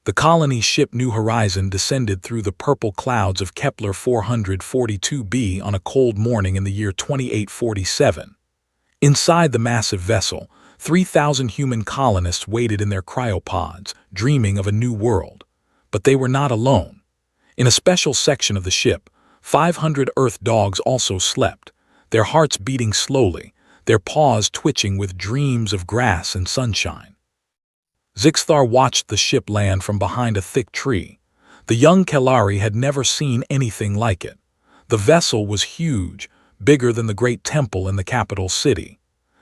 The colony's ship New Horizon descended through the purple clouds of Kepler 442b on a cold morning in the year 2847. Inside the massive vessel, 3,000 human colonists waited in their cryopods, dreaming of a new world. But they were not alone. In a special section of the ship, 500 Earth dogs also slept, their hearts beating slowly, their paws twitching with dreams of grass and sunshine. Zixthar watched the ship land from behind a thick tree. The young Kelari had never seen anything like it. The vessel was huge, bigger than the great temple in the capital city.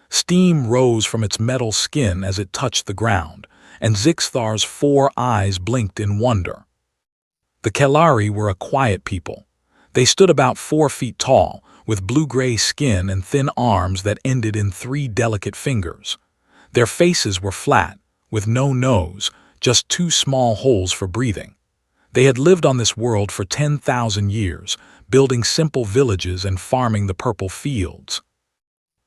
Steam rose from its metal skin as it touched the ground, and Zixthar's 4 eyes blinked in wonder. The Kelari were a quiet people. They stood about 4 feet tall, with blue-gray skin and thin arms that ended in 3 delicate fingers. Their faces were flat, with no nose, just 2 small holes for breathing. They had lived on this world for 10,000 years, building simple villages and farming the purple fields.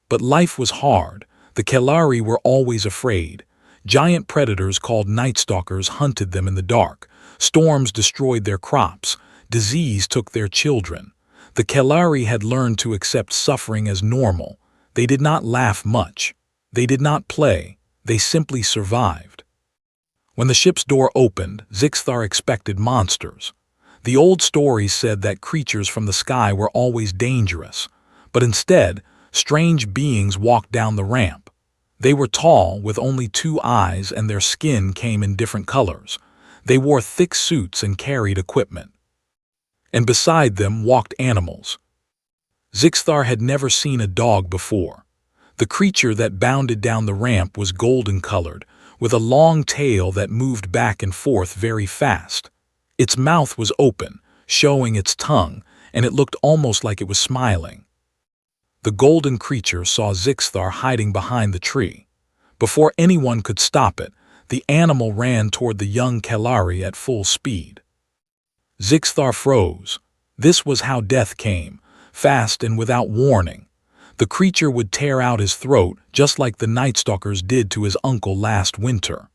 But life was hard. The Kelari were always afraid. Giant predators called night stalkers hunted them in the dark. Storms destroyed their crops. Disease took their children. The Kelari had learned to accept suffering as normal. They did not laugh much. They did not play. They simply survived. When the ship's door opened, Zixthar expected monsters. The old stories said that creatures from the sky were always dangerous, but instead, strange beings walked down the ramp. They were tall, with only 2 eyes, and their skin came in different colors. They wore thick suits and carried equipment. And beside them walked animals. Zixthar had never seen a dog before. The creature that bounded down the ramp was golden-colored, with a long tail that moved back and forth very fast. Its mouth was open, showing its tongue, and it looked almost like it was smiling. The golden creature saw Zixthar hiding behind the tree. Before anyone could stop it, the animal ran toward the young Kelari at full speed. Zixthar froze. This was how death came, fast and without warning. The creature would tear out his throat just like the Night Stalkers did to his uncle last winter.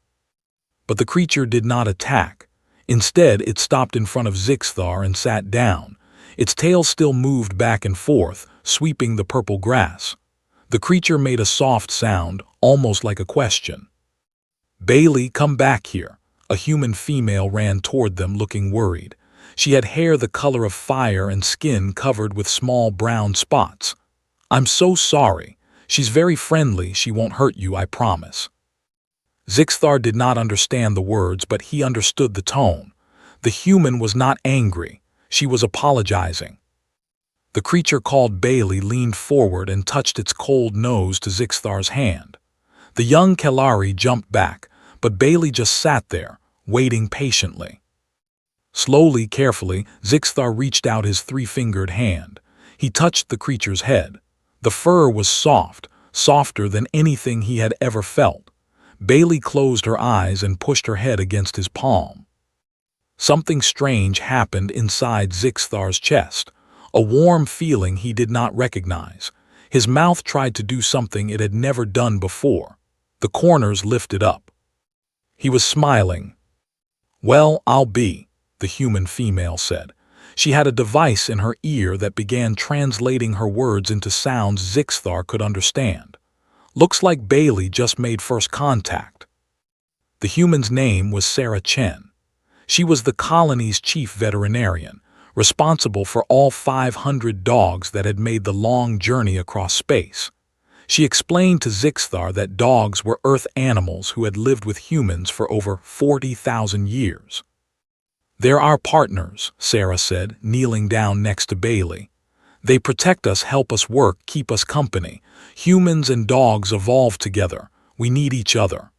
But the creature did not attack. Instead, it stopped in front of Zixthar and sat down. Its tail still moved back and forth, sweeping the purple grass. The creature made a soft sound, almost like a question. "Bailey, come back here." A human female ran toward them, looking worried. She had hair the color of fire and skin covered with small brown spots. "I'm so sorry. She's very friendly. She won't hurt you, I promise." Zixthar did not understand the words, but he understood the tone. The human was not angry. She was apologizing. The creature called Bailey leaned forward and touched its cold nose to Zixthar's hand. The young Kelari jumped back, but Bailey just sat there, waiting patiently. Slowly, carefully, Zixthar reached out his 3-fingered hand. He touched the creature's head. The fur was soft, softer than anything he had ever felt. Bailey closed her eyes and pushed her head against his palm. Something strange happened inside Zixthar's chest, a warm feeling he did not recognize. His mouth tried to do something it had never done before. The corners lifted up. He was smiling. "Well, I'll be," the human female said. She had a device in her ear that began translating her words into sounds Zixthar could understand. "Looks like Bailey just made first contact." The human's name was Sarah Chen. She was the colony's chief veterinarian, responsible for all 500 dogs that had made the long journey across space. She explained to Zixthar that dogs were Earth animals who had lived with humans for over 40,000 years. "They're our partners," Sarah said, kneeling down next to Bailey. "They protect us, help us work, keep us company. Humans and dogs evolve together. We need each other."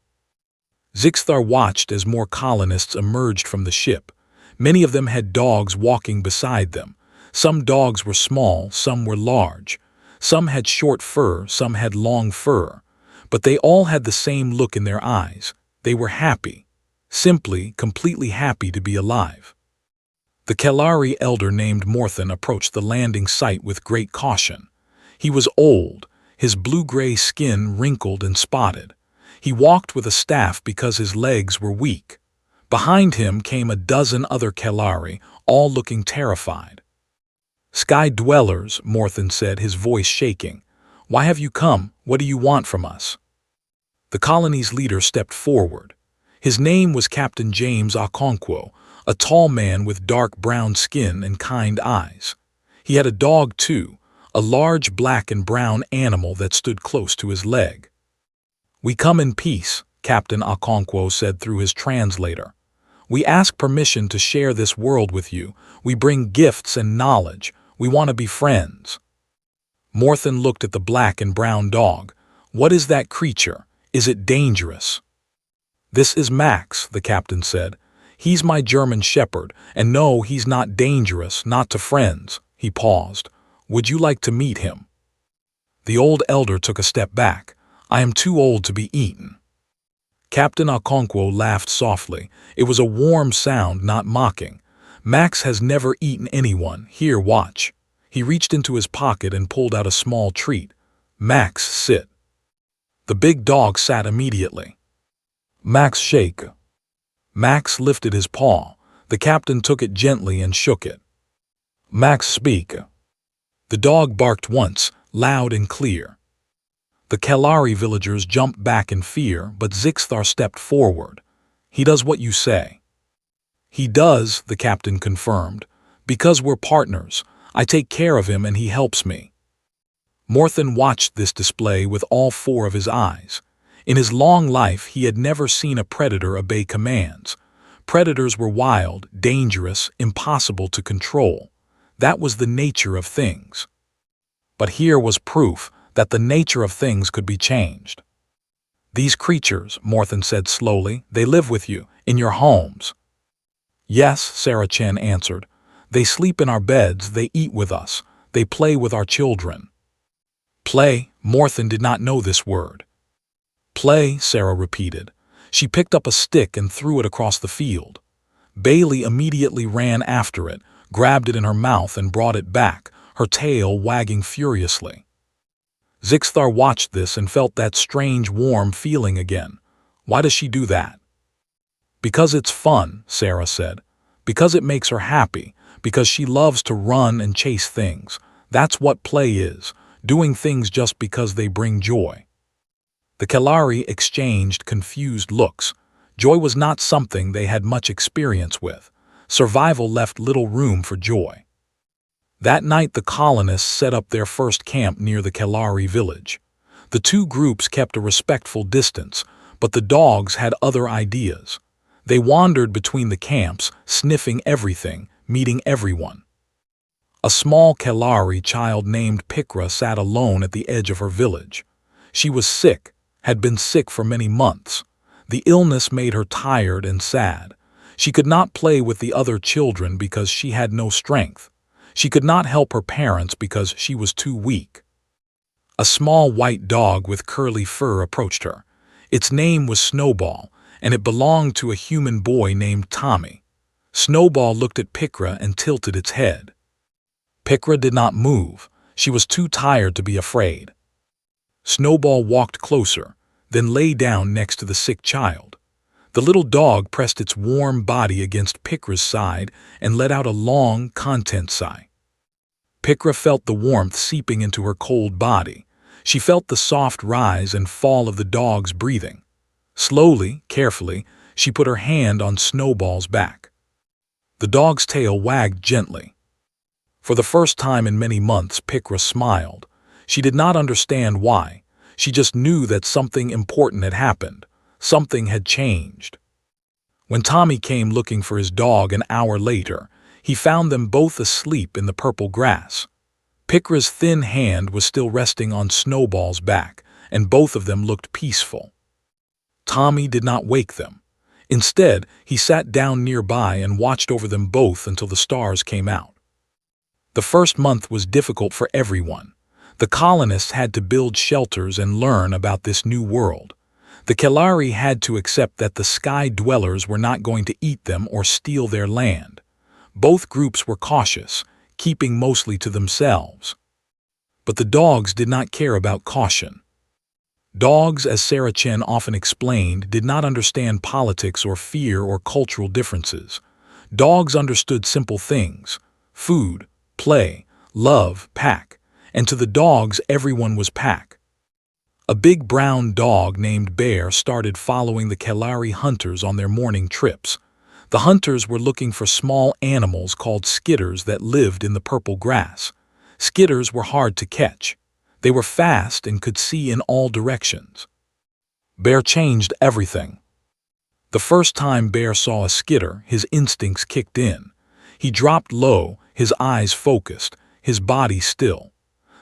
Zixthar watched as more colonists emerged from the ship. Many of them had dogs walking beside them. Some dogs were small, some were large. Some had short fur, some had long fur. But they all had the same look in their eyes. They were happy. Simply, completely happy to be alive. The Kelari elder named Morthan approached the landing site with great caution. He was old, his blue-gray skin wrinkled and spotted. He walked with a staff because his legs were weak. Behind him came a dozen other Kalari, all looking terrified. "Sky dwellers," Morthen said, his voice shaking. "Why have you come? What do you want from us?" The colony's leader stepped forward. His name was Captain James Okonkwo, a tall man with dark brown skin and kind eyes. He had a dog too, a large black and brown animal that stood close to his leg. "We come in peace," Captain Okonkwo said through his translator. "We ask permission to share this world with you. We bring gifts and knowledge. We want to be friends." Morthen looked at the black and brown dog. "What is that creature? Is it dangerous?" "This is Max," the captain said. "He's my German shepherd, and no, he's not dangerous, not to friends." He paused. "Would you like to meet him?" The old elder took a step back. "I am too old to be eaten." Captain Okonkwo laughed softly. It was a warm sound, not mocking. "Max has never eaten anyone. Here, watch." He reached into his pocket and pulled out a small treat. "Max, sit." The big dog sat immediately. "Max, shake." Max lifted his paw. The captain took it gently and shook it. "Max, speak." The dog barked once, loud and clear. The Kalari villagers jumped back in fear, but Zixthar stepped forward. "He does what you say." "He does," the captain confirmed. "Because we're partners. I take care of him and he helps me." Morthen watched this display with all four of his eyes. In his long life, he had never seen a predator obey commands. Predators were wild, dangerous, impossible to control. That was the nature of things. But here was proof that the nature of things could be changed. "These creatures," Morthen said slowly, "they live with you, in your homes." "Yes," Sarah Chen answered. "They sleep in our beds, they eat with us, they play with our children." "Play?" Morthen did not know this word. "Play," Sarah repeated. She picked up a stick and threw it across the field. Bailey immediately ran after it, grabbed it in her mouth and brought it back, her tail wagging furiously. Zixthar watched this and felt that strange warm feeling again. Why does she do that? "Because it's fun," Sarah said. "Because it makes her happy. Because she loves to run and chase things. That's what play is, doing things just because they bring joy." The Kalari exchanged confused looks. Joy was not something they had much experience with. Survival left little room for joy. That night the colonists set up their first camp near the Kalari village. The two groups kept a respectful distance, but the dogs had other ideas. They wandered between the camps, sniffing everything, meeting everyone. A small Kalari child named Pikra sat alone at the edge of her village. She was sick, had been sick for many months. The illness made her tired and sad. She could not play with the other children because she had no strength. She could not help her parents because she was too weak. A small white dog with curly fur approached her. Its name was Snowball, and it belonged to a human boy named Tommy. Snowball looked at Pikra and tilted its head. Pikra did not move. She was too tired to be afraid. Snowball walked closer, then lay down next to the sick child. The little dog pressed its warm body against Pikra's side and let out a long, content sigh. Pikra felt the warmth seeping into her cold body. She felt the soft rise and fall of the dog's breathing. Slowly, carefully, she put her hand on Snowball's back. The dog's tail wagged gently. For the first time in many months, Pikra smiled. She did not understand why. She just knew that something important had happened. Something had changed. When Tommy came looking for his dog an hour later, he found them both asleep in the purple grass. Pikra's thin hand was still resting on Snowball's back, and both of them looked peaceful. Tommy did not wake them. Instead, he sat down nearby and watched over them both until the stars came out. The first month was difficult for everyone. The colonists had to build shelters and learn about this new world. The Kalari had to accept that the sky dwellers were not going to eat them or steal their land. Both groups were cautious, keeping mostly to themselves. But the dogs did not care about caution. Dogs, as Sarah Chen often explained, did not understand politics or fear or cultural differences. Dogs understood simple things: food, play, love, pack. And to the dogs, everyone was pack. A big brown dog named Bear started following the Kalari hunters on their morning trips. The hunters were looking for small animals called skitters that lived in the purple grass. Skitters were hard to catch. They were fast and could see in all directions. Bear changed everything. The first time Bear saw a skitter, his instincts kicked in. He dropped low, his eyes focused, his body still.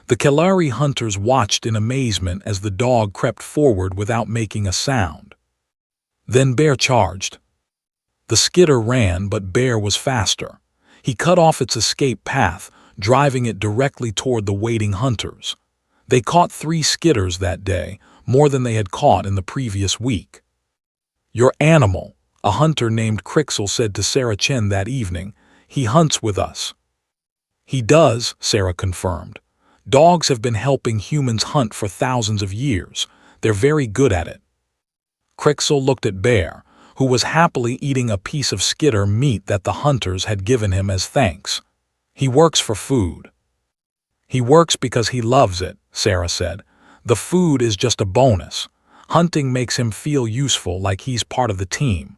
The Kalari hunters watched in amazement as the dog crept forward without making a sound. Then Bear charged. The skitter ran, but Bear was faster. He cut off its escape path, driving it directly toward the waiting hunters. They caught 3 skitters that day, more than they had caught in the previous week. "Your animal," a hunter named Crixel said to Sarah Chen that evening. "He hunts with us." "He does," Sarah confirmed. "Dogs have been helping humans hunt for thousands of years. They're very good at it." Crixel looked at Bear, who was happily eating a piece of skitter meat that the hunters had given him as thanks. "He works for food." "He works because he loves it," Sarah said. "The food is just a bonus. Hunting makes him feel useful, like he's part of the team."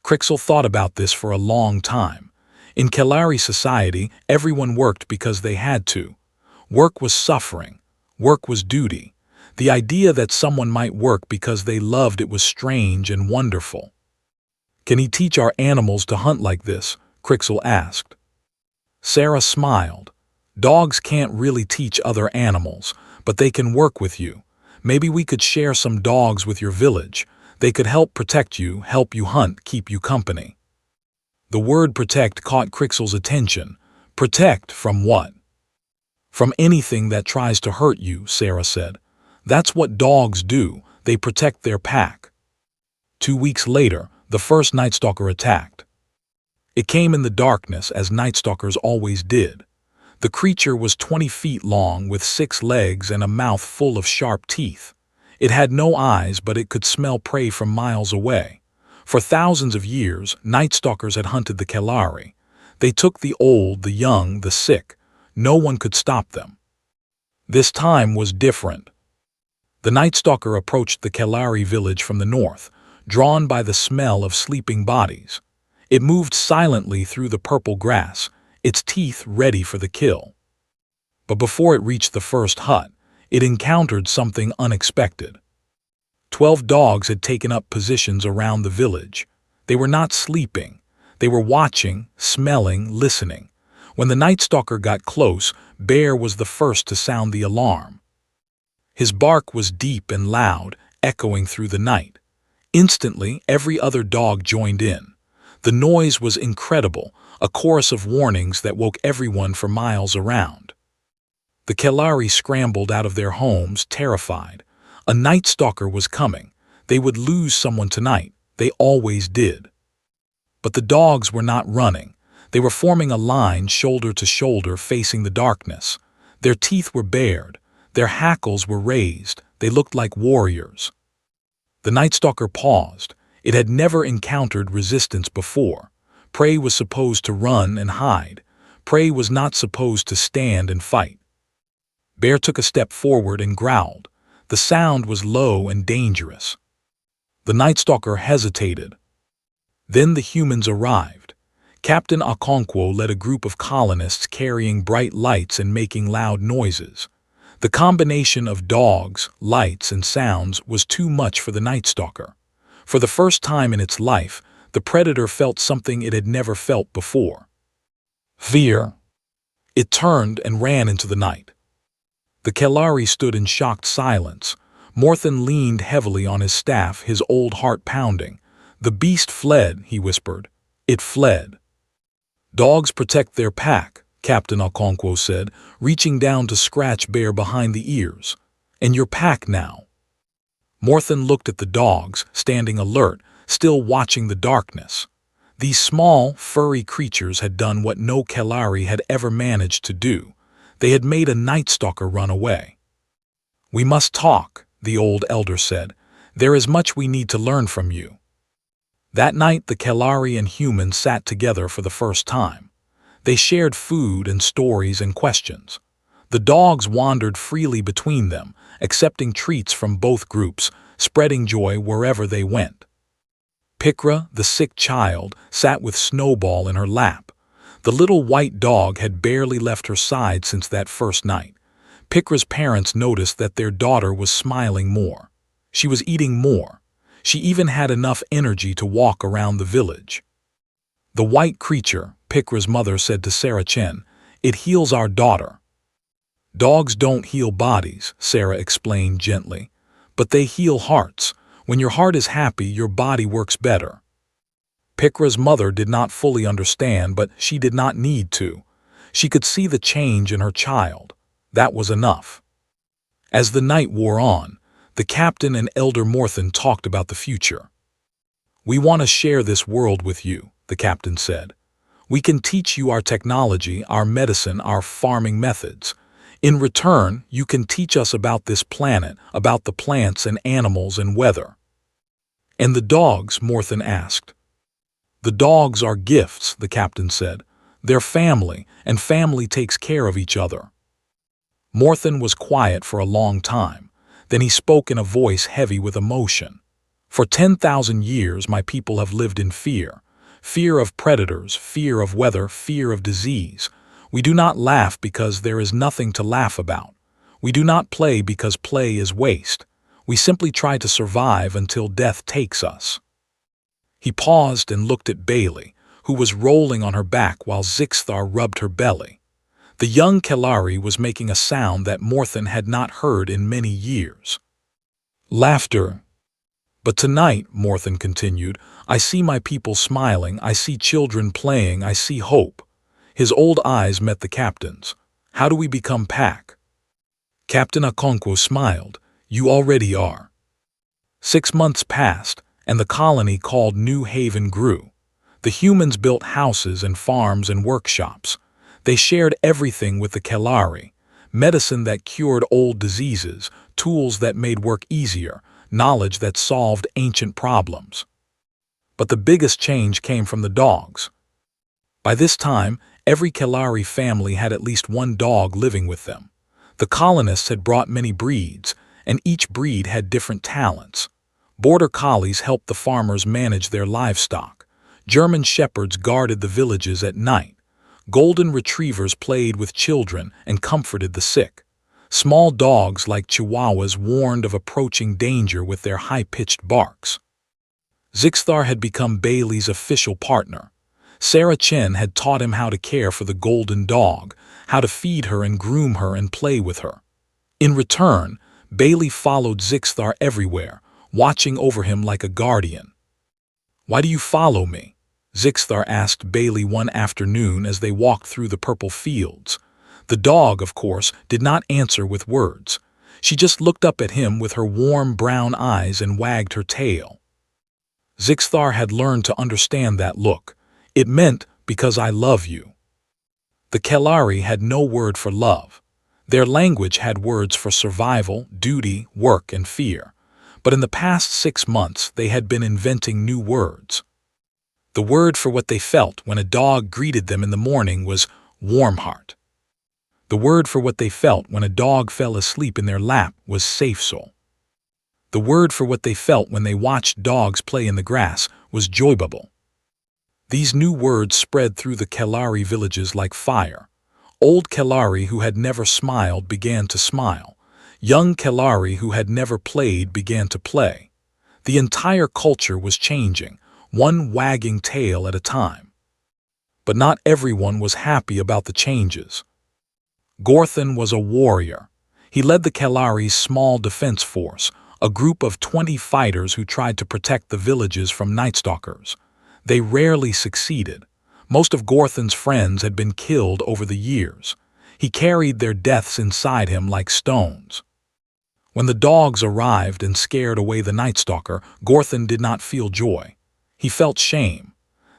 Crixel thought about this for a long time. In Kalari society, everyone worked because they had to. Work was suffering. Work was duty. The idea that someone might work because they loved it was strange and wonderful. "Can he teach our animals to hunt like this?" Crixel asked. Sarah smiled. "Dogs can't really teach other animals, but they can work with you. Maybe we could share some dogs with your village. They could help protect you, help you hunt, keep you company." The word protect caught Crixel's attention. "Protect from what?" "From anything that tries to hurt you," Sarah said. "That's what dogs do. They protect their pack." 2 weeks later, the first Night Stalker attacked. It came in the darkness, as Night Stalkers always did. The creature was 20 feet long, with 6 legs and a mouth full of sharp teeth. It had no eyes, but it could smell prey from miles away. For thousands of years, Night Stalkers had hunted the Kalari. They took the old, the young, the sick. No one could stop them. This time was different. The Night Stalker approached the Kalari village from the north, drawn by the smell of sleeping bodies. It moved silently through the purple grass, its teeth ready for the kill. But before it reached the first hut, it encountered something unexpected. 12 dogs had taken up positions around the village. They were not sleeping. They were watching, smelling, listening. When the Night Stalker got close, Bear was the first to sound the alarm. His bark was deep and loud, echoing through the night. Instantly, every other dog joined in. The noise was incredible, a chorus of warnings that woke everyone for miles around. The Kalari scrambled out of their homes, terrified. A Night Stalker was coming. They would lose someone tonight. They always did. But the dogs were not running. They were forming a line, shoulder to shoulder, facing the darkness. Their teeth were bared. Their hackles were raised. They looked like warriors. The Night Stalker paused. It had never encountered resistance before. Prey was supposed to run and hide. Prey was not supposed to stand and fight. Bear took a step forward and growled. The sound was low and dangerous. The Night Stalker hesitated. Then the humans arrived. Captain Okonkwo led a group of colonists carrying bright lights and making loud noises. The combination of dogs, lights, and sounds was too much for the Night Stalker. For the first time in its life, the predator felt something it had never felt before. Fear. It turned and ran into the night. The Kalari stood in shocked silence. Morthen leaned heavily on his staff, his old heart pounding. "The beast fled," he whispered. "It fled." "Dogs protect their pack," Captain Okonkwo said, reaching down to scratch Bear behind the ears. "And your pack now." Morthen looked at the dogs, standing alert, still watching the darkness. These small, furry creatures had done what no Kalari had ever managed to do. They had made a Night Stalker run away. "We must talk," the old elder said. "There is much we need to learn from you." That night the Kalari and humans sat together for the first time. They shared food and stories and questions. The dogs wandered freely between them, accepting treats from both groups, spreading joy wherever they went. Pikra, the sick child, sat with Snowball in her lap. The little white dog had barely left her side since that first night. Pikra's parents noticed that their daughter was smiling more. She was eating more. She even had enough energy to walk around the village. "The white creature," Pikra's mother said to Sarah Chen, "it heals our daughter." "Dogs don't heal bodies," Sarah explained gently, "but they heal hearts. When your heart is happy, your body works better." Pikra's mother did not fully understand, but she did not need to. She could see the change in her child. That was enough. As the night wore on, the captain and Elder Morthen talked about the future. "We want to share this world with you," the captain said. "We can teach you our technology, our medicine, our farming methods. In return, you can teach us about this planet, about the plants and animals and weather." "And the dogs?" Morthen asked. "The dogs are gifts," the captain said. "They're family, and family takes care of each other." Morthen was quiet for a long time. Then he spoke in a voice heavy with emotion. "For 10,000 years my people have lived in fear. Fear of predators, fear of weather, fear of disease. We do not laugh because there is nothing to laugh about. We do not play because play is waste. We simply try to survive until death takes us." He paused and looked at Bailey, who was rolling on her back while Zixthar rubbed her belly. The young Kalari was making a sound that Morthen had not heard in many years. Laughter. "But tonight," Morthen continued, "I see my people smiling, I see children playing, I see hope." His old eyes met the captain's. "How do we become pack?" Captain Okonkwo smiled. "You already are." 6 months passed, and the colony called New Haven grew. The humans built houses and farms and workshops. They shared everything with the Kalari: medicine that cured old diseases, tools that made work easier, knowledge that solved ancient problems. But the biggest change came from the dogs. By this time, every Kalari family had at least one dog living with them. The colonists had brought many breeds, and each breed had different talents. Border collies helped the farmers manage their livestock. German shepherds guarded the villages at night. Golden retrievers played with children and comforted the sick. Small dogs like chihuahuas warned of approaching danger with their high-pitched barks. Zixthar had become Bailey's official partner. Sarah Chen had taught him how to care for the golden dog, how to feed her and groom her and play with her. In return, Bailey followed Zixthar everywhere, watching over him like a guardian. "Why do you follow me?" Zixthar asked Bailey one afternoon as they walked through the purple fields. The dog, of course, did not answer with words. She just looked up at him with her warm brown eyes and wagged her tail. Zixthar had learned to understand that look. It meant, "because I love you." The Kalari had no word for love. Their language had words for survival, duty, work, and fear. But in the past 6 months, they had been inventing new words. The word for what they felt when a dog greeted them in the morning was warm heart. The word for what they felt when a dog fell asleep in their lap was safe soul. The word for what they felt when they watched dogs play in the grass was joy bubble. These new words spread through the Kalari villages like fire. Old Kalari who had never smiled began to smile. Young Kalari who had never played began to play. The entire culture was changing, one wagging tail at a time. But not everyone was happy about the changes. Gorthan was a warrior. He led the Kalari's small defense force, a group of 20 fighters who tried to protect the villages from Nightstalkers. They rarely succeeded. Most of Gorthan's friends had been killed over the years. He carried their deaths inside him like stones. When the dogs arrived and scared away the Nightstalker, Gorthan did not feel joy. He felt shame.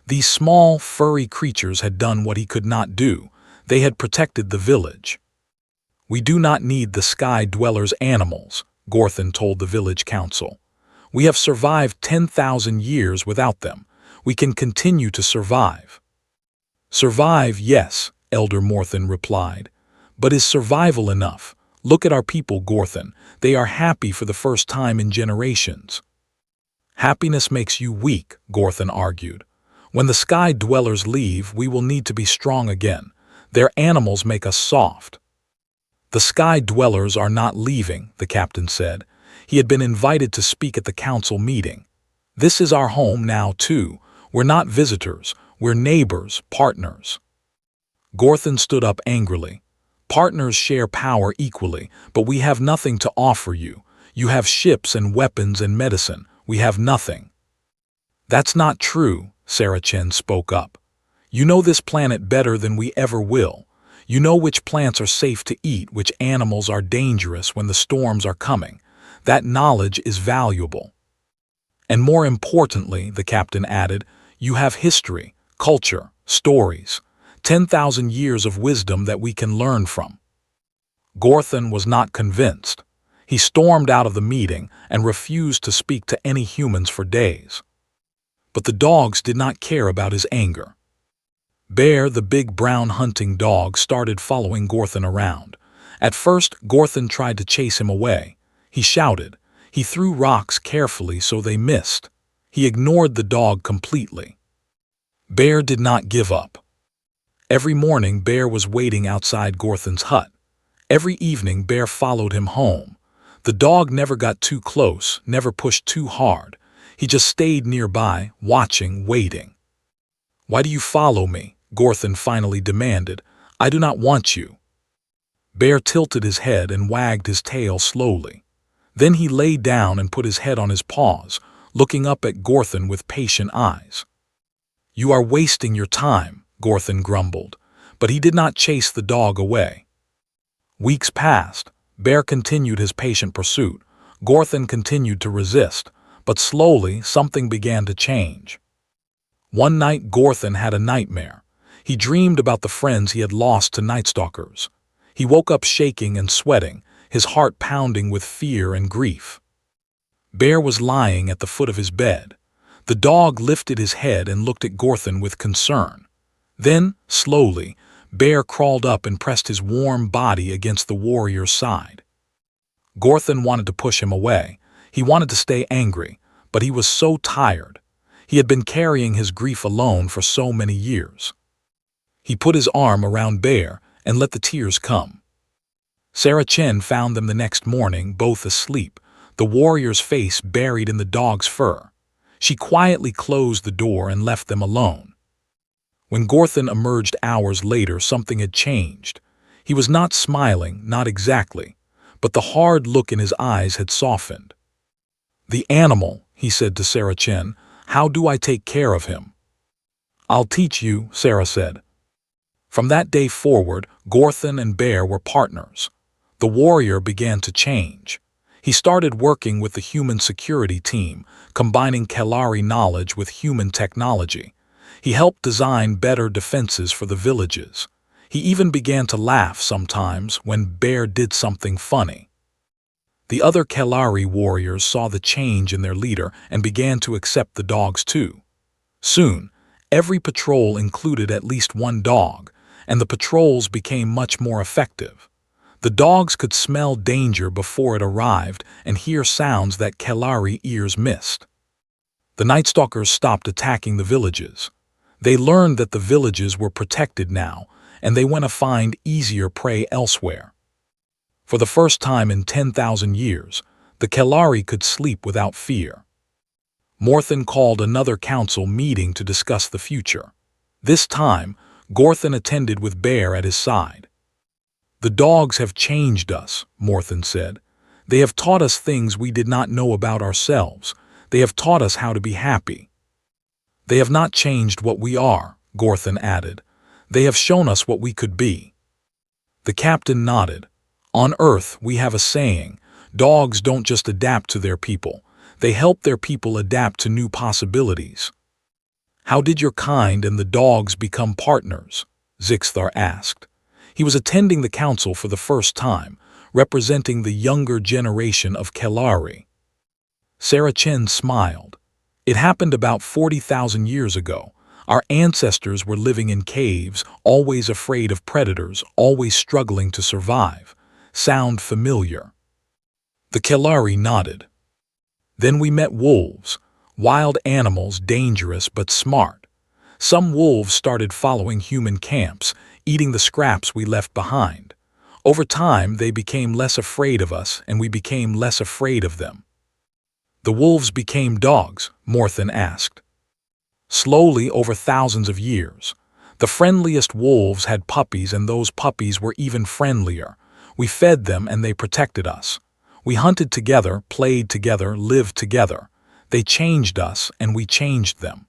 These small, furry creatures had done what he could not do. They had protected the village. "We do not need the Sky Dwellers' animals," Gorthon told the village council. "We have survived 10,000 years without them. We can continue to survive." "Survive, yes," Elder Morthon replied. "But is survival enough? Look at our people, Gorthon. They are happy for the first time in generations." "Happiness makes you weak," Gorthon argued. "When the sky dwellers leave, we will need to be strong again. Their animals make us soft." "The sky dwellers are not leaving," the captain said. He had been invited to speak at the council meeting. "This is our home now, too. We're not visitors. We're neighbors, partners." Gorthon stood up angrily. "Partners share power equally, but we have nothing to offer you. You have ships and weapons and medicine. We have nothing." "That's not true," Saracen spoke up. "You know this planet better than we ever will. You know which plants are safe to eat, which animals are dangerous when the storms are coming. That knowledge is valuable. And more importantly," the captain added, "you have history, culture, stories, 10,000 years of wisdom that we can learn from." Gorthon was not convinced. He stormed out of the meeting and refused to speak to any humans for days. But the dogs did not care about his anger. Bear, the big brown hunting dog, started following Gorthon around. At first, Gorthon tried to chase him away. He shouted. He threw rocks carefully so they missed. He ignored the dog completely. Bear did not give up. Every morning, Bear was waiting outside Gorthon's hut. Every evening, Bear followed him home. The dog never got too close, never pushed too hard. He just stayed nearby, watching, waiting. "Why do you follow me?" Gorthon finally demanded. "I do not want you." Bear tilted his head and wagged his tail slowly. Then he lay down and put his head on his paws, looking up at Gorthon with patient eyes. "You are wasting your time," Gorthon grumbled, but he did not chase the dog away. Weeks passed. Bear continued his patient pursuit. Gorthon continued to resist, but slowly something began to change. One night Gorthon had a nightmare. He dreamed about the friends he had lost to Nightstalkers. He woke up shaking and sweating, his heart pounding with fear and grief. Bear was lying at the foot of his bed. The dog lifted his head and looked at Gorthon with concern. Then, slowly, Bear crawled up and pressed his warm body against the warrior's side. Gorthon wanted to push him away. He wanted to stay angry, but he was so tired. He had been carrying his grief alone for so many years. He put his arm around Bear and let the tears come. Saracen found them the next morning, both asleep, the warrior's face buried in the dog's fur. She quietly closed the door and left them alone. When Gorthon emerged hours later, something had changed. He was not smiling, not exactly, but the hard look in his eyes had softened. "The animal," he said to Saracen, "how do I take care of him?" "I'll teach you," Sarah said. From that day forward, Gorthon and Bear were partners. The warrior began to change. He started working with the human security team, combining Kalari knowledge with human technology. He helped design better defenses for the villages. He even began to laugh sometimes when Bear did something funny. The other Kalari warriors saw the change in their leader and began to accept the dogs too. Soon, every patrol included at least one dog, and the patrols became much more effective. The dogs could smell danger before it arrived and hear sounds that Kalari ears missed. The Nightstalkers stopped attacking the villages. They learned that the villages were protected now, and they went to find easier prey elsewhere. For the first time in 10,000 years, the Kalari could sleep without fear. Morthon called another council meeting to discuss the future. This time, Gorthon attended with Bear at his side. "The dogs have changed us," Morthon said. "They have taught us things we did not know about ourselves. They have taught us how to be happy." "They have not changed what we are," Gorthon added. "They have shown us what we could be." The captain nodded. "On Earth, we have a saying, dogs don't just adapt to their people. They help their people adapt to new possibilities." "How did your kind and the dogs become partners?" Zixthar asked. He was attending the council for the first time, representing the younger generation of Kelari. Sarah Chen smiled. It happened about 40,000 years ago. Our ancestors were living in caves, always afraid of predators, always struggling to survive. Sound familiar? The Kelari nodded. Then we met wolves, wild animals, dangerous but smart. Some wolves started following human camps, eating the scraps we left behind. Over time, they became less afraid of us, and we became less afraid of them. The wolves became dogs, Morthen asked. Slowly, over thousands of years. The friendliest wolves had puppies, and those puppies were even friendlier. We fed them, and they protected us. We hunted together, played together, lived together. They changed us, and we changed them.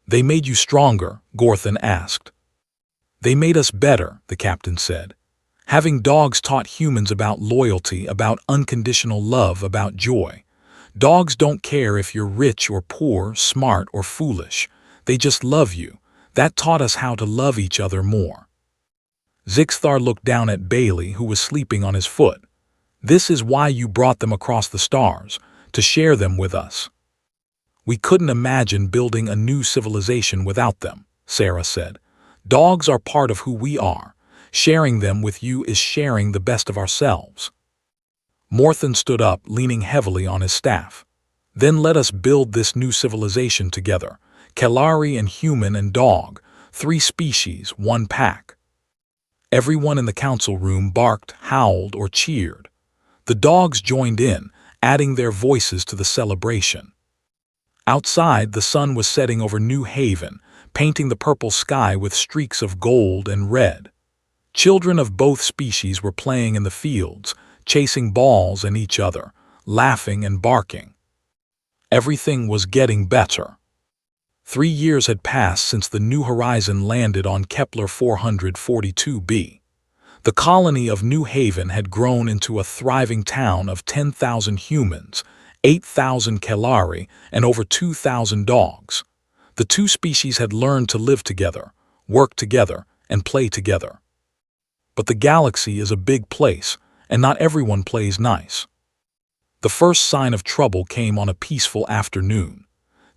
They made you stronger, Gorthan asked. They made us better, the captain said. Having dogs taught humans about loyalty, about unconditional love, about joy. Dogs don't care if you're rich or poor, smart or foolish. They just love you. That taught us how to love each other more. Zixthar looked down at Bailey, who was sleeping on his foot. This is why you brought them across the stars, to share them with us. We couldn't imagine building a new civilization without them, Sarah said. Dogs are part of who we are. Sharing them with you is sharing the best of ourselves. Morthen stood up, leaning heavily on his staff. Then let us build this new civilization together. Kelari and human and dog, 3 species, 1 pack. Everyone in the council room barked, howled, or cheered. The dogs joined in, adding their voices to the celebration. Outside, the sun was setting over New Haven, painting the purple sky with streaks of gold and red. Children of both species were playing in the fields, chasing balls and each other, laughing and barking. Everything was getting better. 3 years had passed since the New Horizon landed on Kepler 442b. The colony of New Haven had grown into a thriving town of 10,000 humans, 8,000 Kelari, and over 2,000 dogs. The 2 species had learned to live together, work together, and play together. But the galaxy is a big place, and not everyone plays nice. The first sign of trouble came on a peaceful afternoon.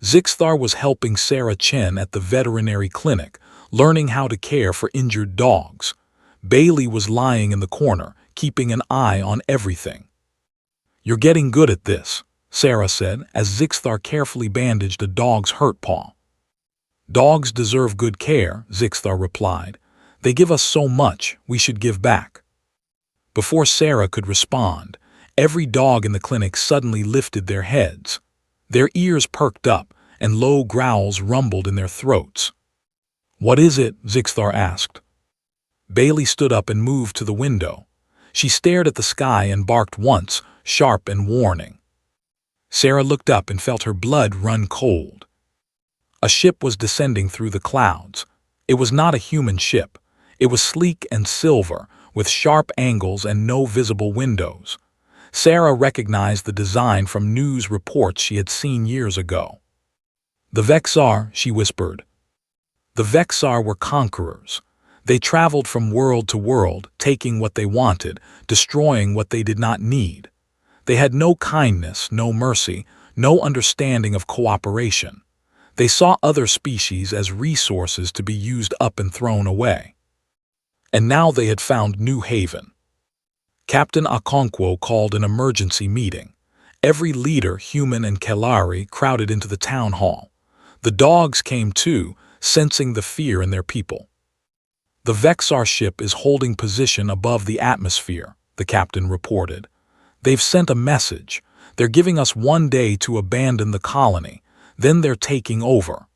Zixthar was helping Sarah Chen at the veterinary clinic, learning how to care for injured dogs. Bailey was lying in the corner, keeping an eye on everything. You're getting good at this, Sarah said, as Zixthar carefully bandaged a dog's hurt paw. Dogs deserve good care, Zixthar replied. They give us so much, we should give back. Before Sarah could respond, every dog in the clinic suddenly lifted their heads. Their ears perked up, and low growls rumbled in their throats. What is it? Zixthar asked. Bailey stood up and moved to the window. She stared at the sky and barked once, sharp and warning. Sarah looked up and felt her blood run cold. A ship was descending through the clouds. It was not a human ship. It was sleek and silver, with sharp angles and no visible windows. Sarah recognized the design from news reports she had seen years ago. The Vexar, she whispered. The Vexar were conquerors. They traveled from world to world, taking what they wanted, destroying what they did not need. They had no kindness, no mercy, no understanding of cooperation. They saw other species as resources to be used up and thrown away. And now they had found New Haven. Captain Okonkwo called an emergency meeting. Every leader, human and Kelari, crowded into the town hall. The dogs came too, sensing the fear in their people. The Vexar ship is holding position above the atmosphere, the captain reported. They've sent a message. They're giving us 1 day to abandon the colony. Then they're taking over.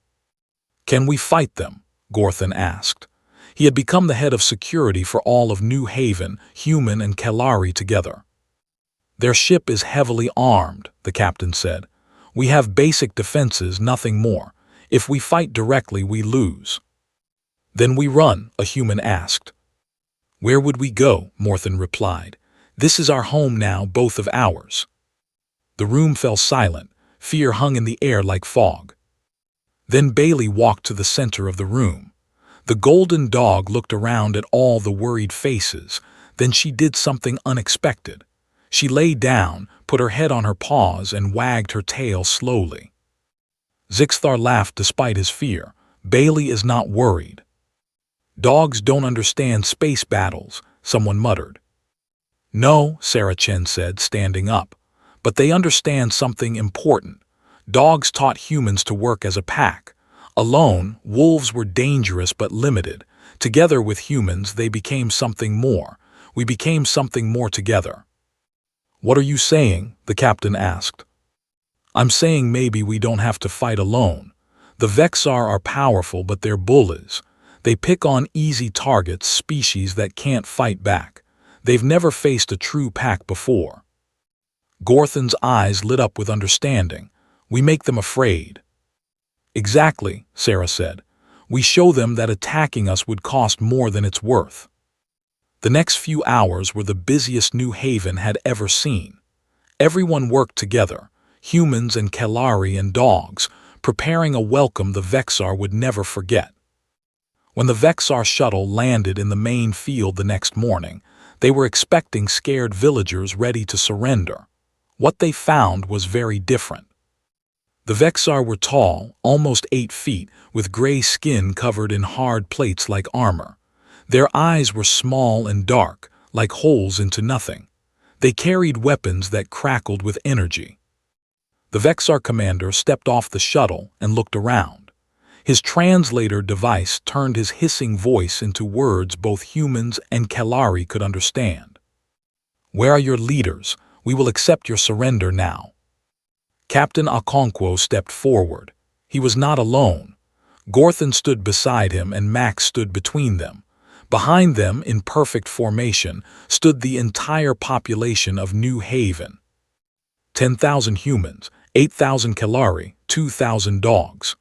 Can we fight them? Gorthan asked. He had become the head of security for all of New Haven, human and Kelari together. Their ship is heavily armed, the captain said. We have basic defenses, nothing more. If we fight directly, we lose. Then we run, a human asked. Where would we go? Morthen replied. This is our home now, both of ours. The room fell silent. Fear hung in the air like fog. Then Bailey walked to the center of the room. The golden dog looked around at all the worried faces. Then she did something unexpected. She lay down, put her head on her paws, and wagged her tail slowly. Zixthar laughed despite his fear. Bailey is not worried. Dogs don't understand space battles, someone muttered. No, Sarah Chen said, standing up. But they understand something important. Dogs taught humans to work as a pack. Alone, wolves were dangerous but limited. Together with humans, they became something more. We became something more together. What are you saying? The captain asked. I'm saying maybe we don't have to fight alone. The Vexar are powerful, but they're bullies. They pick on easy targets, species that can't fight back. They've never faced a true pack before. Gorthan's eyes lit up with understanding. We make them afraid. Exactly, Sarah said. We show them that attacking us would cost more than it's worth. The next few hours were the busiest New Haven had ever seen. Everyone worked together, humans and Kelari and dogs, preparing a welcome the Vexar would never forget. When the Vexar shuttle landed in the main field the next morning, they were expecting scared villagers ready to surrender. What they found was very different. The Vexar were tall, almost 8 feet, with gray skin covered in hard plates like armor. Their eyes were small and dark, like holes into nothing. They carried weapons that crackled with energy. The Vexar commander stepped off the shuttle and looked around. His translator device turned his hissing voice into words both humans and Kelari could understand. Where are your leaders? We will accept your surrender now. Captain Okonkwo stepped forward. He was not alone. Gorthan stood beside him and Max stood between them. Behind them, in perfect formation, stood the entire population of New Haven. 10,000 humans, 8,000 Kelari, 2,000 dogs.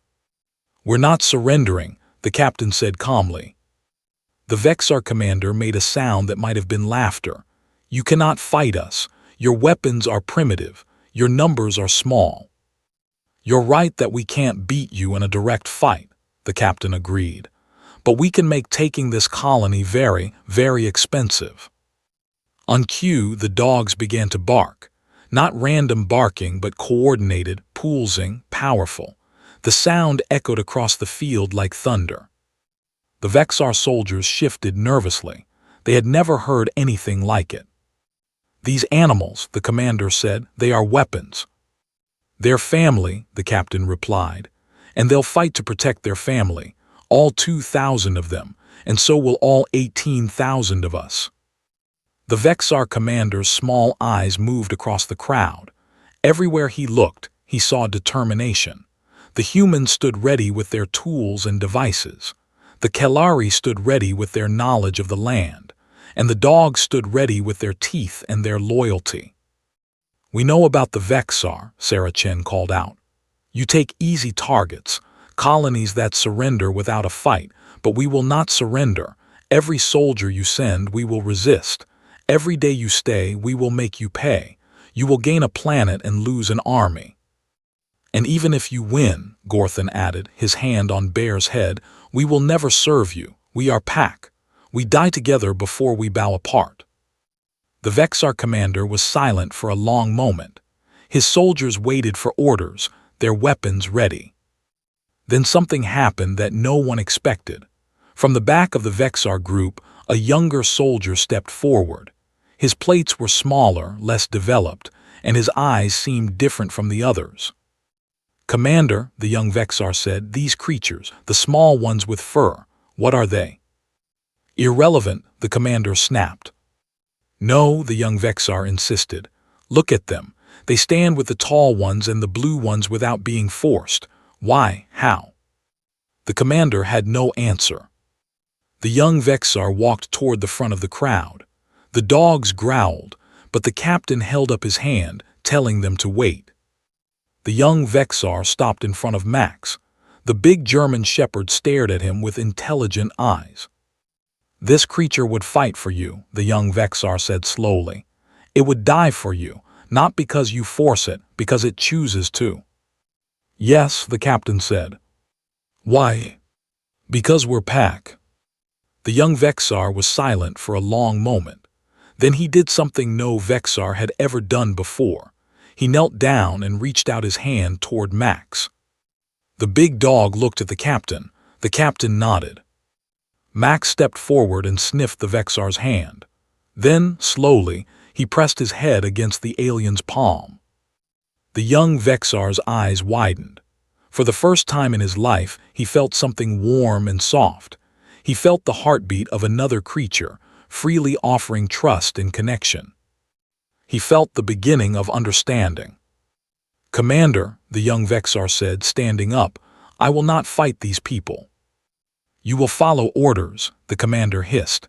We're not surrendering, the captain said calmly. The Vexar commander made a sound that might have been laughter. You cannot fight us. Your weapons are primitive. Your numbers are small. You're right that we can't beat you in a direct fight, the captain agreed. But we can make taking this colony very, very expensive. On cue, the dogs began to bark. Not random barking, but coordinated, pulsing, powerful. The sound echoed across the field like thunder. The Vexar soldiers shifted nervously. They had never heard anything like it. These animals, the commander said, they are weapons. Their family, the captain replied, and they'll fight to protect their family, all 2,000 of them, and so will all 18,000 of us. The Vexar commander's small eyes moved across the crowd. Everywhere he looked, he saw determination. The humans stood ready with their tools and devices. The Kelari stood ready with their knowledge of the land. And the dogs stood ready with their teeth and their loyalty. We know about the Vexar, Sarah Chen called out. You take easy targets, colonies that surrender without a fight, but we will not surrender. Every soldier you send, we will resist. Every day you stay, we will make you pay. You will gain a planet and lose an army. And even if you win, Gorthan added, his hand on Bear's head, we will never serve you. We are pack. We die together before we bow apart. The Vexar commander was silent for a long moment. His soldiers waited for orders, their weapons ready. Then something happened that no one expected. From the back of the Vexar group, a younger soldier stepped forward. His plates were smaller, less developed, and his eyes seemed different from the others. Commander, the young Vexar said, these creatures, the small ones with fur, what are they? Irrelevant, the commander snapped. No, the young Vexar insisted. Look at them. They stand with the tall ones and the blue ones without being forced. Why? How? The commander had no answer. The young Vexar walked toward the front of the crowd. The dogs growled, but the captain held up his hand, telling them to wait. The young Vexar stopped in front of Max. The big German shepherd stared at him with intelligent eyes. This creature would fight for you, the young Vexar said slowly. It would die for you, not because you force it, because it chooses to. Yes, the captain said. Why? Because we're pack. The young Vexar was silent for a long moment. Then he did something no Vexar had ever done before. He knelt down and reached out his hand toward Max. The big dog looked at the captain. The captain nodded. Max stepped forward and sniffed the Vexar's hand. Then, slowly, he pressed his head against the alien's palm. The young Vexar's eyes widened. For the first time in his life, he felt something warm and soft. He felt the heartbeat of another creature, freely offering trust and connection. He felt the beginning of understanding. "Commander," the young Vexar said, standing up, "I will not fight these people." "You will follow orders," the commander hissed.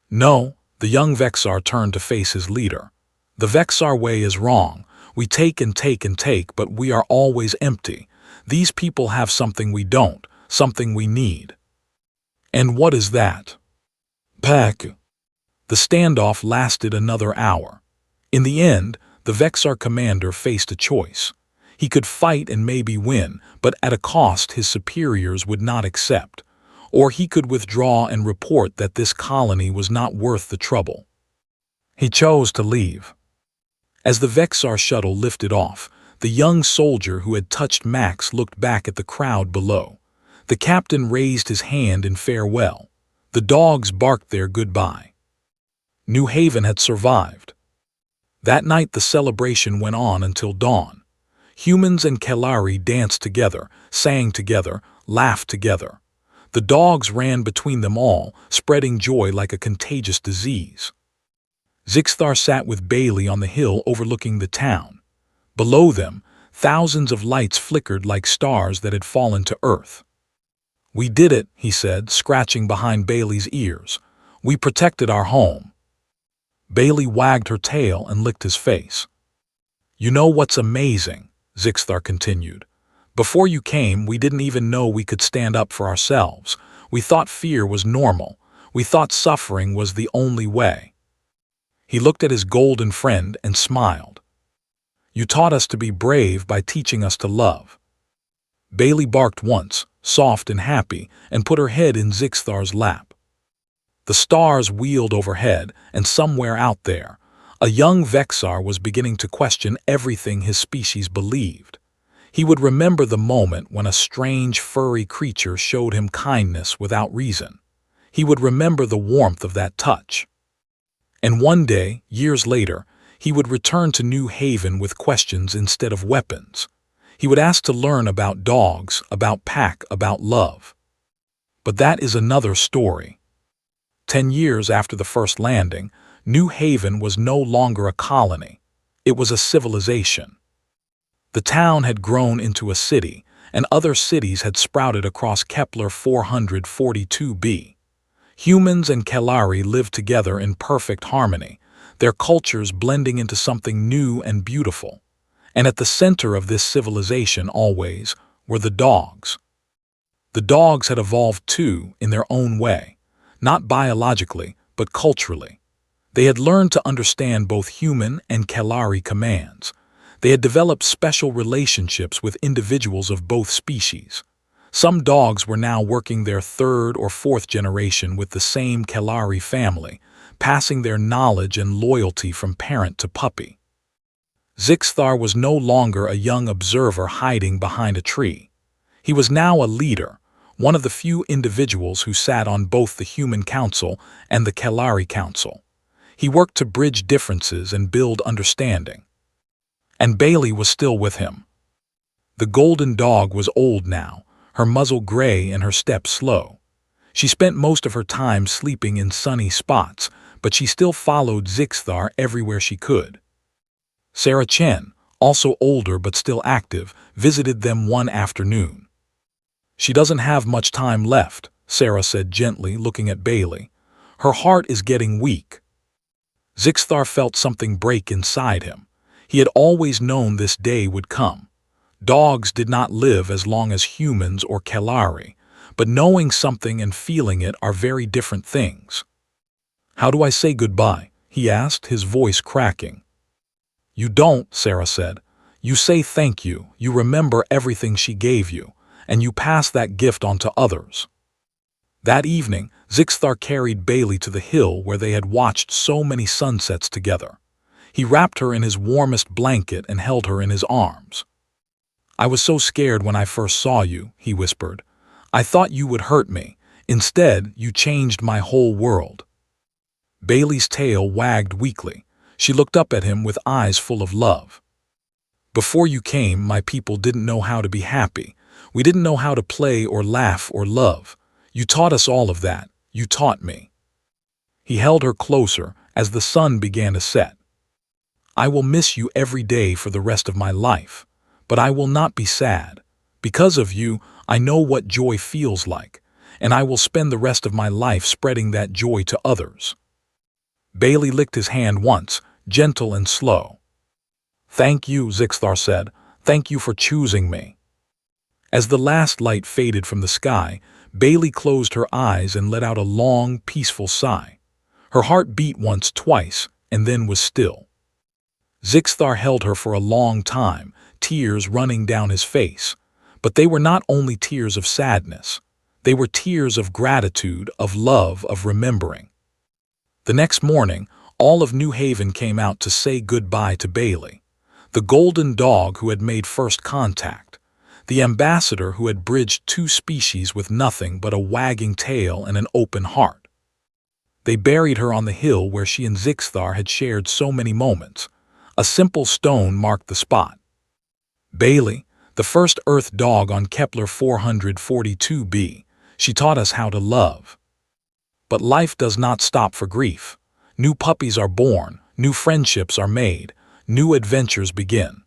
"No," the young Vexar turned to face his leader. "The Vexar way is wrong. We take and take and take, but we are always empty. These people have something we don't, something we need." "And what is that?" "Pack." The standoff lasted another hour. In the end, the Vexar commander faced a choice. He could fight and maybe win, but at a cost his superiors would not accept. Or he could withdraw and report that this colony was not worth the trouble. He chose to leave. As the Vexar shuttle lifted off, the young soldier who had touched Max looked back at the crowd below. The captain raised his hand in farewell. The dogs barked their goodbye. New Haven had survived. That night the celebration went on until dawn. Humans and Kelari danced together, sang together, laughed together. The dogs ran between them all, spreading joy like a contagious disease. Zixthar sat with Bailey on the hill overlooking the town. Below them, thousands of lights flickered like stars that had fallen to earth. "We did it," he said, scratching behind Bailey's ears. "We protected our home." Bailey wagged her tail and licked his face. "You know what's amazing?" Zixthar continued. "Before you came, we didn't even know we could stand up for ourselves. We thought fear was normal. We thought suffering was the only way." He looked at his golden friend and smiled. "You taught us to be brave by teaching us to love." Bailey barked once, soft and happy, and put her head in Zixthar's lap. The stars wheeled overhead, and somewhere out there, a young Vexar was beginning to question everything his species believed. He would remember the moment when a strange, furry creature showed him kindness without reason. He would remember the warmth of that touch. And one day, years later, he would return to New Haven with questions instead of weapons. He would ask to learn about dogs, about pack, about love. But that is another story. 10 years after the first landing, New Haven was no longer a colony. It was a civilization. The town had grown into a city, and other cities had sprouted across Kepler 442b. Humans and Kelari lived together in perfect harmony, their cultures blending into something new and beautiful. And at the center of this civilization always were the dogs. The dogs had evolved too, in their own way, not biologically, but culturally. They had learned to understand both human and Kelari commands. They had developed special relationships with individuals of both species. Some dogs were now working their third or fourth generation with the same Kelari family, passing their knowledge and loyalty from parent to puppy. Zixthar was no longer a young observer hiding behind a tree. He was now a leader, one of the few individuals who sat on both the Human Council and the Kelari Council. He worked to bridge differences and build understanding. And Bailey was still with him. The golden dog was old now, her muzzle gray and her steps slow. She spent most of her time sleeping in sunny spots, but she still followed Zixthar everywhere she could. Sarah Chen, also older but still active, visited them one afternoon. "She doesn't have much time left," Sarah said gently, looking at Bailey. "Her heart is getting weak." Zixthar felt something break inside him. He had always known this day would come. Dogs did not live as long as humans or Kelari, but knowing something and feeling it are very different things. "How do I say goodbye?" he asked, his voice cracking. "You don't," Sarah said. "You say thank you, you remember everything she gave you, and you pass that gift on to others." That evening, Zixthar carried Bailey to the hill where they had watched so many sunsets together. He wrapped her in his warmest blanket and held her in his arms. "I was so scared when I first saw you," he whispered. "I thought you would hurt me. Instead, you changed my whole world." Bailey's tail wagged weakly. She looked up at him with eyes full of love. "Before you came, my people didn't know how to be happy. We didn't know how to play or laugh or love. You taught us all of that. You taught me." He held her closer as the sun began to set. "I will miss you every day for the rest of my life, but I will not be sad. Because of you, I know what joy feels like, and I will spend the rest of my life spreading that joy to others." Bailey licked his hand once, gentle and slow. "Thank you," Zixthar said. "Thank you for choosing me." As the last light faded from the sky, Bailey closed her eyes and let out a long, peaceful sigh. Her heart beat once, twice, and then was still. Zixthar held her for a long time, tears running down his face. But they were not only tears of sadness. They were tears of gratitude, of love, of remembering. The next morning, all of New Haven came out to say goodbye to Bailey. The golden dog who had made first contact. The ambassador who had bridged two species with nothing but a wagging tail and an open heart. They buried her on the hill where she and Zixthar had shared so many moments. A simple stone marked the spot. Bailey, the first Earth dog on Kepler 442b, she taught us how to love. But life does not stop for grief. New puppies are born, new friendships are made, new adventures begin.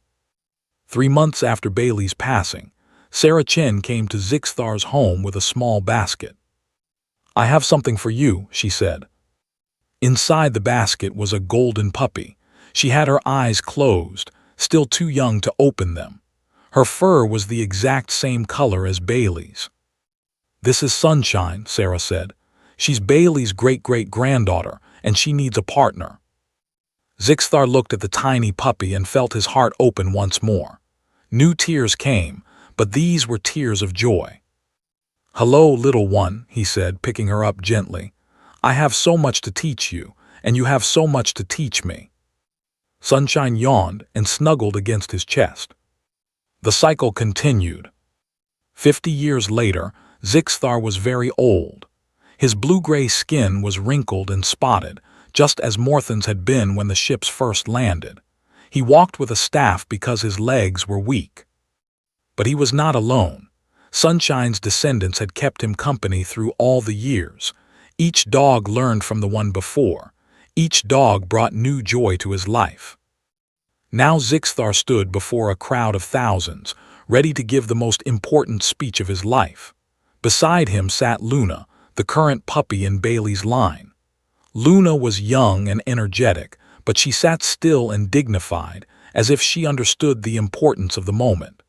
3 months after Bailey's passing, Sarah Chen came to Zixthar's home with a small basket. "I have something for you," she said. Inside the basket was a golden puppy. She had her eyes closed, still too young to open them. Her fur was the exact same color as Bailey's. "This is Sunshine," Sarah said. "She's Bailey's great-great-granddaughter, and she needs a partner." Zixthar looked at the tiny puppy and felt his heart open once more. New tears came, but these were tears of joy. "Hello, little one," he said, picking her up gently. "I have so much to teach you, and you have so much to teach me." Sunshine yawned and snuggled against his chest. The cycle continued. 50 years later, Zixthar was very old. His blue-gray skin was wrinkled and spotted, just as Morthan's had been when the ships first landed. He walked with a staff because his legs were weak. But he was not alone. Sunshine's descendants had kept him company through all the years. Each dog learned from the one before. Each dog brought new joy to his life. Now Zixthar stood before a crowd of thousands, ready to give the most important speech of his life. Beside him sat Luna, the current puppy in Bailey's line. Luna was young and energetic, but she sat still and dignified, as if she understood the importance of the moment.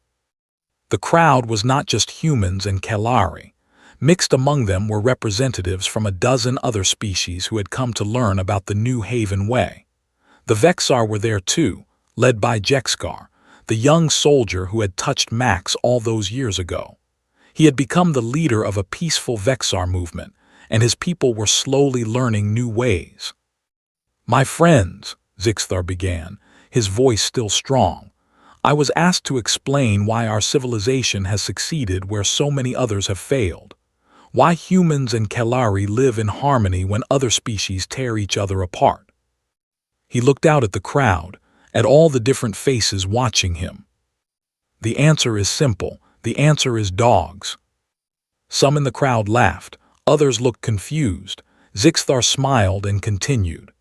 The crowd was not just humans and Kalari. Mixed among them were representatives from a dozen other species who had come to learn about the New Haven way. The Vexar were there too, led by Jexkar, the young soldier who had touched Max all those years ago. He had become the leader of a peaceful Vexar movement, and his people were slowly learning new ways. "My friends," Zixthar began, his voice still strong, "I was asked to explain why our civilization has succeeded where so many others have failed. Why humans and Kalari live in harmony when other species tear each other apart." He looked out at the crowd, at all the different faces watching him. "The answer is simple. The answer is dogs." Some in the crowd laughed. Others looked confused. Zixthar smiled and continued.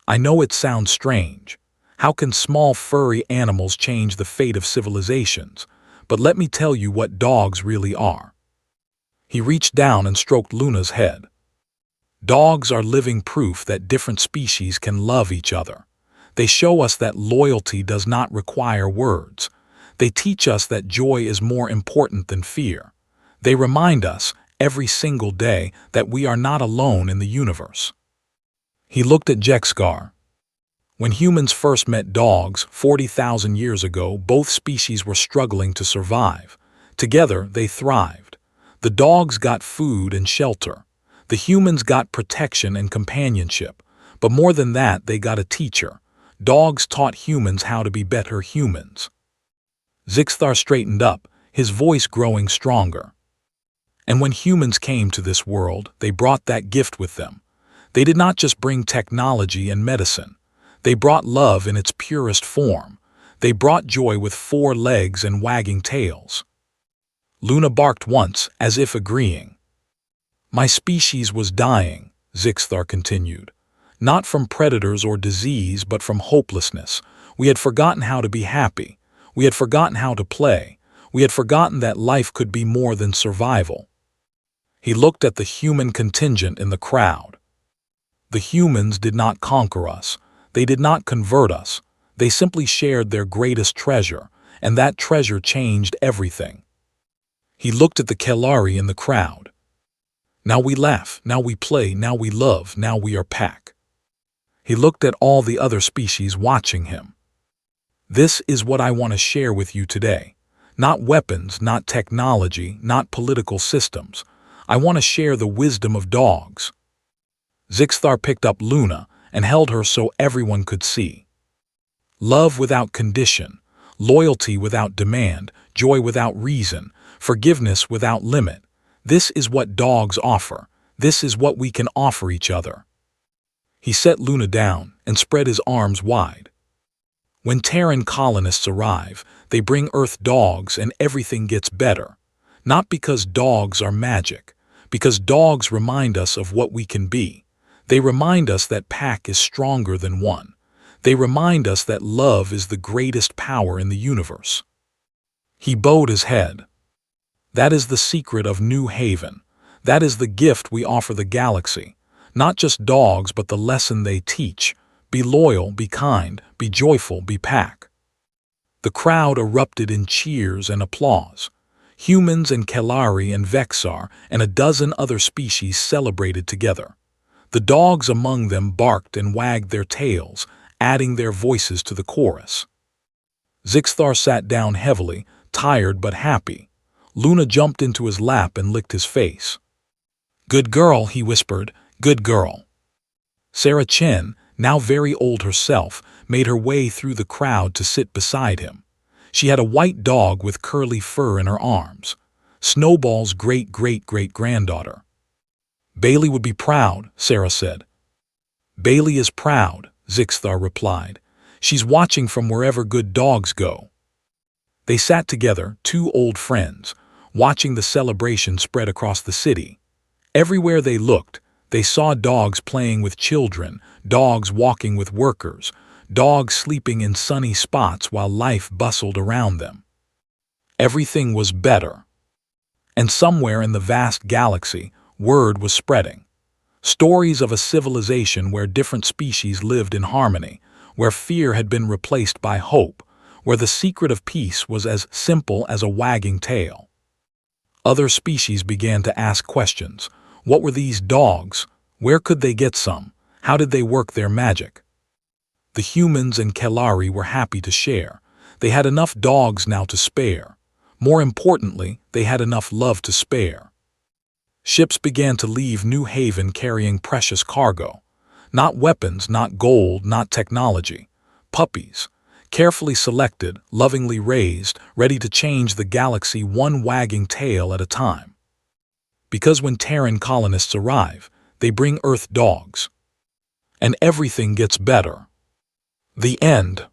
"I know it sounds strange. How can small furry animals change the fate of civilizations? But let me tell you what dogs really are." He reached down and stroked Luna's head. "Dogs are living proof that different species can love each other. They show us that loyalty does not require words. They teach us that joy is more important than fear. They remind us, every single day, that we are not alone in the universe." He looked at Jexkar. When humans first met dogs 40,000 years ago, both species were struggling to survive. Together, they thrived. The dogs got food and shelter. The humans got protection and companionship. But more than that, they got a teacher. Dogs taught humans how to be better humans. Zixthar straightened up, his voice growing stronger. And when humans came to this world, they brought that gift with them. They did not just bring technology and medicine. They brought love in its purest form. They brought joy with 4 legs and wagging tails. Luna barked once, as if agreeing. My species was dying, Zixthar continued. Not from predators or disease, but from hopelessness. We had forgotten how to be happy. We had forgotten how to play. We had forgotten that life could be more than survival. He looked at the human contingent in the crowd. The humans did not conquer us. They did not convert us. They simply shared their greatest treasure, and that treasure changed everything. He looked at the Kelari in the crowd. Now we laugh, now we play, now we love, now we are pack. He looked at all the other species watching him. This is what I want to share with you today. Not weapons, not technology, not political systems. I want to share the wisdom of dogs. Zixthar picked up Luna and held her so everyone could see. Love without condition, loyalty without demand, joy without reason, forgiveness without limit. This is what dogs offer. This is what we can offer each other. He set Luna down and spread his arms wide. When Terran colonists arrive, they bring Earth dogs and everything gets better. Not because dogs are magic, because dogs remind us of what we can be. They remind us that pack is stronger than one. They remind us that love is the greatest power in the universe. He bowed his head. That is the secret of New Haven. That is the gift we offer the galaxy. Not just dogs, but the lesson they teach. Be loyal, be kind, be joyful, be pack. The crowd erupted in cheers and applause. Humans and Kelari and Vexar and a dozen other species celebrated together. The dogs among them barked and wagged their tails, adding their voices to the chorus. Zixthar sat down heavily, tired but happy. Luna jumped into his lap and licked his face. Good girl, he whispered, good girl. Sarah Chen, now very old herself, made her way through the crowd to sit beside him. She had a white dog with curly fur in her arms, Snowball's great-great-great-granddaughter. Bailey would be proud, Sarah said. Bailey is proud, Zixthar replied. She's watching from wherever good dogs go. They sat together, 2 old friends, watching the celebration spread across the city. Everywhere they looked, they saw dogs playing with children, dogs walking with workers, dogs sleeping in sunny spots while life bustled around them. Everything was better. And somewhere in the vast galaxy, word was spreading. Stories of a civilization where different species lived in harmony, where fear had been replaced by hope, where the secret of peace was as simple as a wagging tail. Other species began to ask questions. What were these dogs? Where could they get some? How did they work their magic? The humans and Kelari were happy to share. They had enough dogs now to spare. More importantly, they had enough love to spare. Ships began to leave New Haven carrying precious cargo. Not weapons, not gold, not technology. Puppies. Carefully selected, lovingly raised, ready to change the galaxy one wagging tail at a time. Because when Terran colonists arrive, they bring Earth dogs. And everything gets better. The end.